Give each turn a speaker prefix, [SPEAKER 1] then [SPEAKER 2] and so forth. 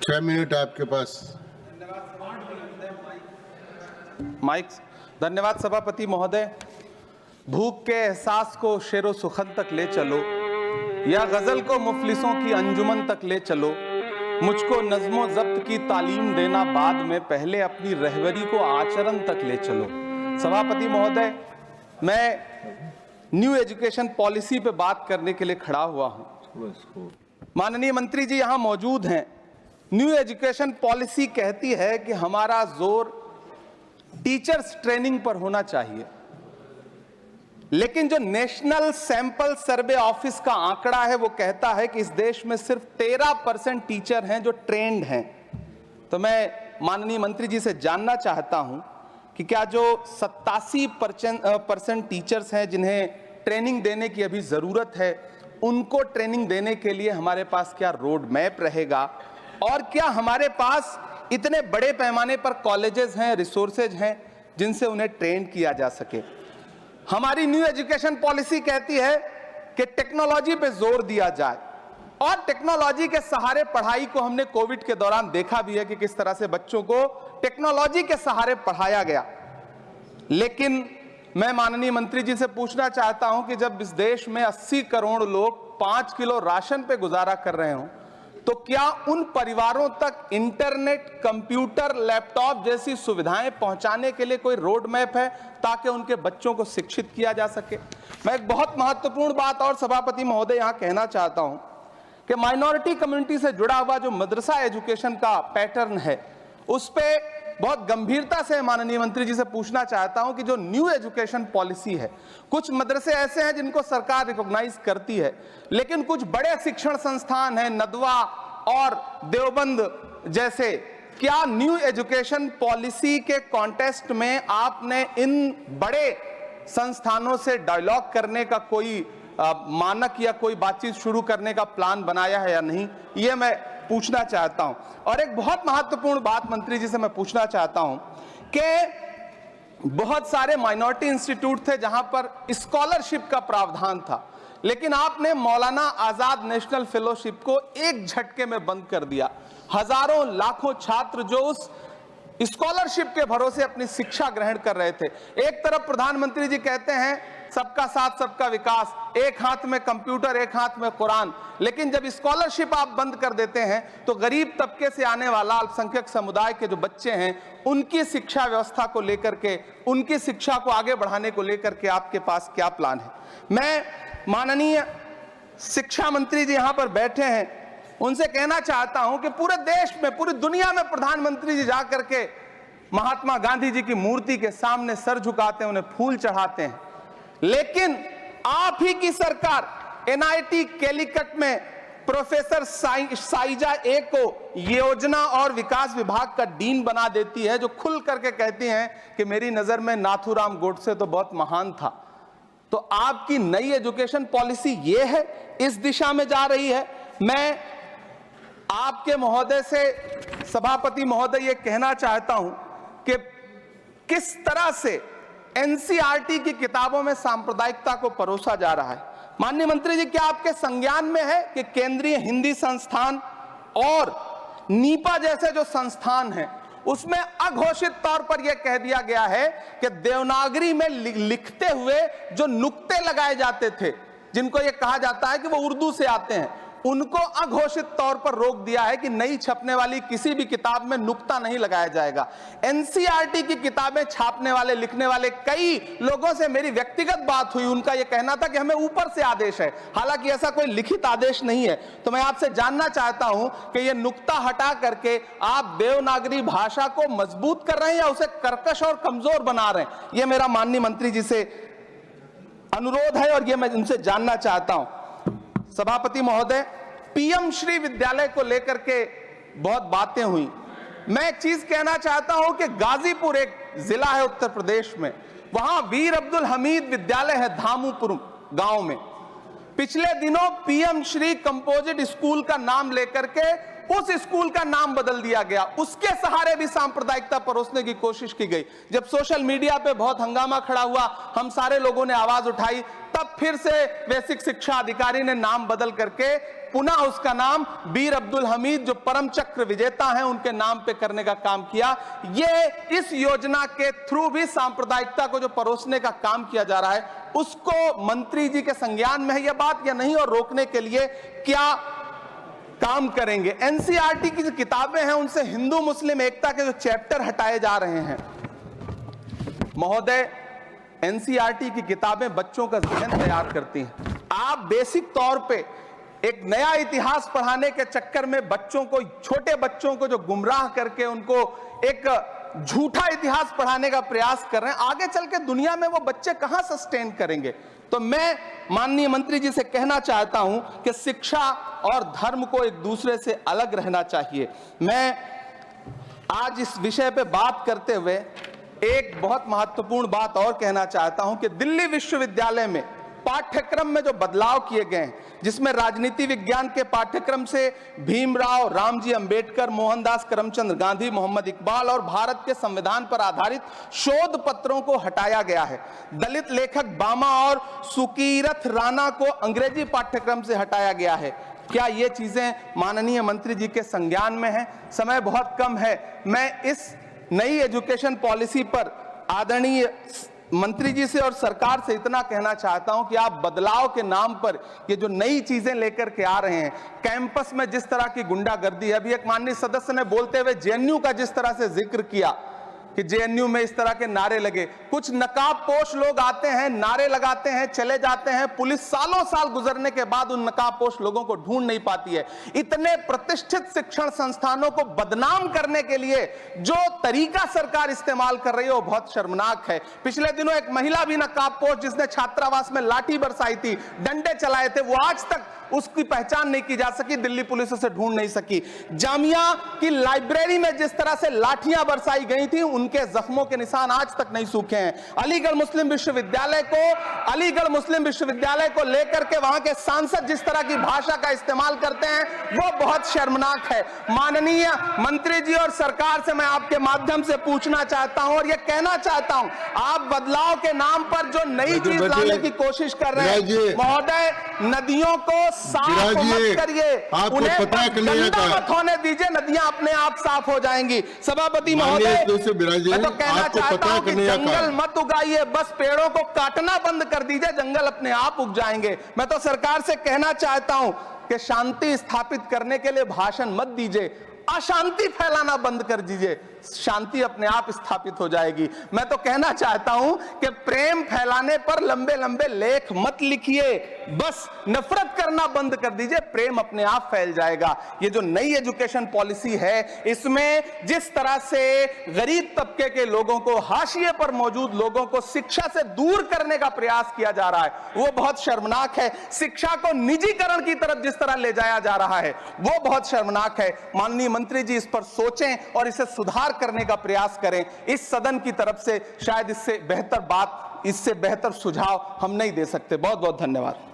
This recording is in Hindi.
[SPEAKER 1] 6 मिनट आपके पास।
[SPEAKER 2] माइक। धन्यवाद सभापति महोदय। भूख के एहसास को शेरो सुखन तक ले चलो, या गजल को मुफलिसों की अंजुमन तक ले चलो। मुझको नज़्मो ज़ब्त की तालीम देना बाद में, पहले अपनी रहबरी को आचरण तक ले चलो। सभापति महोदय, मैं न्यू एजुकेशन पॉलिसी पे बात करने के लिए खड़ा हुआ हूं। माननीय मंत्री जी यहां मौजूद हैं। न्यू एजुकेशन पॉलिसी कहती है कि हमारा जोर टीचर्स ट्रेनिंग पर होना चाहिए, लेकिन जो नेशनल सैंपल सर्वे ऑफिस का आंकड़ा है वो कहता है कि इस देश में सिर्फ 13% टीचर हैं जो ट्रेंड हैं। तो मैं माननीय मंत्री जी से जानना चाहता हूं कि क्या जो 87% टीचर्स हैं जिन्हें ट्रेनिंग देने की अभी जरूरत है, उनको ट्रेनिंग देने के लिए हमारे पास क्या रोड मैप रहेगा, और क्या हमारे पास इतने बड़े पैमाने पर कॉलेजेस हैं, रिसोर्सेज हैं जिनसे उन्हें ट्रेन किया जा सके। हमारी न्यू एजुकेशन पॉलिसी कहती है कि टेक्नोलॉजी पे जोर दिया जाए, और टेक्नोलॉजी के सहारे पढ़ाई को हमने कोविड के दौरान देखा भी है कि किस तरह से बच्चों को टेक्नोलॉजी के सहारे पढ़ाया गया। लेकिन मैं माननीय मंत्री जी से पूछना चाहता हूं कि जब इस देश में 80 करोड़ लोग 5 किलो राशन पे गुजारा कर रहे हों, तो क्या उन परिवारों तक इंटरनेट, कंप्यूटर, लैपटॉप जैसी सुविधाएं पहुंचाने के लिए कोई रोड मैप है ताकि उनके बच्चों को शिक्षित किया जा सके? मैं एक बहुत महत्वपूर्ण बात और सभापति महोदय यहां कहना चाहता हूं कि माइनॉरिटी कम्युनिटी से जुड़ा हुआ जो मदरसा एजुकेशन का पैटर्न है, उस पे बहुत गंभीरता से माननीय मंत्री जी से पूछना चाहता हूं कि जो न्यू एजुकेशन पॉलिसी है, कुछ मदरसे ऐसे हैं जिनको सरकार रिकॉग्नाइज करती है, लेकिन कुछ बड़े शिक्षण संस्थान हैं, नदवा और देवबंद जैसे, क्या न्यू एजुकेशन पॉलिसी के कॉन्टेस्ट में आपने इन बड़े संस्थानों से डायलॉग करने का कोई मानक या कोई बातचीत शुरू करने का प्लान बनाया है या नहीं, ये मैं पूछना चाहता हूं। और एक बहुत महत्वपूर्ण बात मंत्री जी से मैं पूछना चाहता हूं कि बहुत सारे माइनॉरिटी इंस्टीट्यूट थे जहां पर स्कॉलरशिप का प्रावधान था, लेकिन आपने मौलाना आजाद नेशनल फेलोशिप को एक झटके में बंद कर दिया। हजारों लाखों छात्र जो उस स्कॉलरशिप के भरोसे अपनी शिक्षा ग्रहण कर रहे थे। एक तरफ प्रधानमंत्री जी कहते हैं सबका साथ सबका विकास, एक हाथ में कंप्यूटर एक हाथ में कुरान, लेकिन जब स्कॉलरशिप आप बंद कर देते हैं तो गरीब तबके से आने वाला अल्पसंख्यक समुदाय के जो बच्चे हैं, उनकी शिक्षा व्यवस्था को लेकर के, उनकी शिक्षा को आगे बढ़ाने को लेकर के आपके पास क्या प्लान है? मैं माननीय शिक्षा मंत्री जी यहां पर बैठे हैं, उनसे कहना चाहता हूं कि पूरे देश में, पूरी दुनिया में प्रधानमंत्री जी जाकर के महात्मा गांधी जी की मूर्ति के सामने सर झुकाते हैं, उन्हें फूल चढ़ाते हैं, लेकिन आप ही की सरकार NIT कैलीकट में प्रोफेसर साइजा ए को योजना और विकास विभाग का डीन बना देती है, जो खुल करके कहती हैं कि मेरी नजर में नाथूराम गोडसे तो बहुत महान था। तो आपकी नई एजुकेशन पॉलिसी ये है, इस दिशा में जा रही है। मैं आपके महोदय से, सभापति महोदय, ये कहना चाहता हूं कि किस तरह से NCERT की किताबों में सांप्रदायिकता को परोसा जा रहा है। माननीय मंत्री जी, क्या आपके संज्ञान में है कि केंद्रीय हिंदी संस्थान और नीपा जैसे जो संस्थान हैं, उसमें अघोषित तौर पर यह कह दिया गया है कि देवनागरी में लिखते हुए जो नुक्ते लगाए जाते थे, जिनको यह कहा जाता है कि वो उर्दू से आते हैं, उनको अघोषित तौर पर रोक दिया है कि नई छपने वाली किसी भी किताब में नुक्ता नहीं लगाया जाएगा। NCERT की किताबें छापने वाले, लिखने वाले कई लोगों से मेरी व्यक्तिगत बात हुई, उनका यह कहना था कि हमें ऊपर से आदेश है, हालांकि ऐसा कोई लिखित आदेश नहीं है। तो मैं आपसे जानना चाहता हूं कि यह नुक्ता हटा करके आप देवनागरी भाषा को मजबूत कर रहे हैं या उसे कर्कश और कमजोर बना रहे हैं? यह मेरा माननीय मंत्री जी से अनुरोध है और यह मैं उनसे जानना चाहता हूं। सभापति महोदय, PM श्री विद्यालय को लेकर के बहुत बातें हुई। मैं एक चीज कहना चाहता हूं कि गाजीपुर एक जिला है उत्तर प्रदेश में, वहां वीर अब्दुल हमीद विद्यालय है धामूपुर गांव में। पिछले दिनों PM श्री कंपोजिट स्कूल का नाम लेकर के उस स्कूल का नाम बदल दिया गया, उसके सहारे भी सांप्रदायिकता परोसने की कोशिश की गई। जब सोशल मीडिया पे बहुत हंगामा खड़ा हुआ, हम सारे लोगों ने आवाज उठाई, तब फिर से बेसिक शिक्षा अधिकारी ने नाम बदल करके पुनः उसका नाम बीर अब्दुल हमीद, जो परम चक्र विजेता हैं, उनके नाम पे करने का काम किया। ये इस योजना के थ्रू भी सांप्रदायिकता को जो परोसने का काम किया जा रहा है, उसको मंत्री जी के संज्ञान में है यह बात या नहीं, और रोकने के लिए क्या काम करेंगे। एनसीईआरटी की जो किताबें हैं, उनसे हिंदू मुस्लिम एकता के जो चैप्टर हटाए जा रहे हैं। महोदय, एनसीईआरटी की किताबें बच्चों का ज़हन तैयार करती हैं। आप बेसिक तौर पे एक नया इतिहास पढ़ाने के चक्कर में बच्चों को, छोटे बच्चों को जो गुमराह करके उनको एक झूठा इतिहास पढ़ाने का प्रयास कर रहे हैं, आगे चल के दुनिया में वो बच्चे कहां सस्टेन करेंगे। तो मैं माननीय मंत्री जी से कहना चाहता हूं कि शिक्षा और धर्म को एक दूसरे से अलग रहना चाहिए। मैं आज इस विषय पे बात करते हुए एक बहुत महत्वपूर्ण बात और कहना चाहता हूं कि दिल्ली विश्वविद्यालय में पाठ्यक्रम में जो बदलाव किए गए हैं, जिसमें राजनीति विज्ञान के पाठ्यक्रम से भीमराव, रामजी अंबेडकर, मोहनदास करमचंद गांधी, मोहम्मद इकबाल और भारत के संविधान पर आधारित शोध पत्रों को हटाया गया है। दलित लेखक बामा और सुकीरथ राणा को अंग्रेजी पाठ्यक्रम से हटाया गया है। क्या ये चीजें माननीय मंत्री जी के संज्ञान में है? समय बहुत कम है। मैं इस नई एजुकेशन पॉलिसी पर आदरणीय मंत्री जी से और सरकार से इतना कहना चाहता हूं कि आप बदलाव के नाम पर ये जो नई चीजें लेकर के आ रहे हैं, कैंपस में जिस तरह की गुंडागर्दी है, अभी एक माननीय सदस्य ने बोलते हुए जेएनयू का जिस तरह से जिक्र किया कि जेएनयू में इस तरह के नारे लगे, कुछ नकाबपोश लोग आते हैं, नारे लगाते हैं, चले जाते हैं, पुलिस सालों साल गुजरने के बाद उन नकाबपोश लोगों को ढूंढ नहीं पाती है। इतने प्रतिष्ठित शिक्षण संस्थानों को बदनाम करने के लिए जो तरीका सरकार इस्तेमाल कर रही है वो बहुत शर्मनाक है। पिछले दिनों एक महिला भी नकाबपोश, जिसने छात्रावास में लाठी बरसाई थी, डंडे चलाए थे, वो आज तक उसकी पहचान नहीं की जा सकी, दिल्ली पुलिस उसे ढूंढ नहीं सकी। जामिया की लाइब्रेरी में जिस तरह से लाठियां बरसाई गई थी, उनके जख्मों के निशान आज तक नहीं सूखे हैं। अलीगढ़ मुस्लिम विश्वविद्यालय को लेकर के वहां के सांसद जिस तरह की भाषा का इस्तेमाल करते हैं, वो बहुत शर्मनाक है। माननीय मंत्री जी और सरकार से मैं आपके माध्यम से पूछना चाहता हूं और यह कहना चाहता हूं, आप बदलाव के नाम पर जो नई चीज लाने की कोशिश कर रहे हैं, महोदय, नदियों को साफ मत करिए, उन्हें गंदा मत होने दीजिए, नदियां अपने आप साफ हो जाएंगी। सभापति महोदय, मैं तो कहना चाहता हूं कि जंगल मत उगाइए, बस पेड़ों को काटना बंद कर दीजिए, जंगल अपने आप उग जाएंगे। मैं तो सरकार से कहना चाहता हूं कि शांति स्थापित करने के लिए भाषण मत दीजिए, अशांति फैलाना बंद कर दीजिए, शांति अपने आप स्थापित हो जाएगी। मैं तो कहना चाहता हूं कि प्रेम फैलाने पर लंबे लंबे लेख मत लिखिए, बस नफरत करना बंद कर दीजिए, प्रेम अपने आप फैल जाएगा। ये जो नई एजुकेशन पॉलिसी है, इसमें जिस तरह से गरीब तबके के लोगों को, हाशिए पर मौजूद लोगों को शिक्षा से दूर करने का प्रयास किया जा रहा है, वो बहुत शर्मनाक है। शिक्षा को निजीकरण की तरफ जिस तरह ले जाया जा रहा है, वो बहुत शर्मनाक है। माननीय मंत्री जी इस पर सोचें और इसे सुधार करने का प्रयास करें। इस सदन की तरफ से शायद इससे बेहतर बात, इससे बेहतर सुझाव हम नहीं दे सकते। बहुत बहुत धन्यवाद।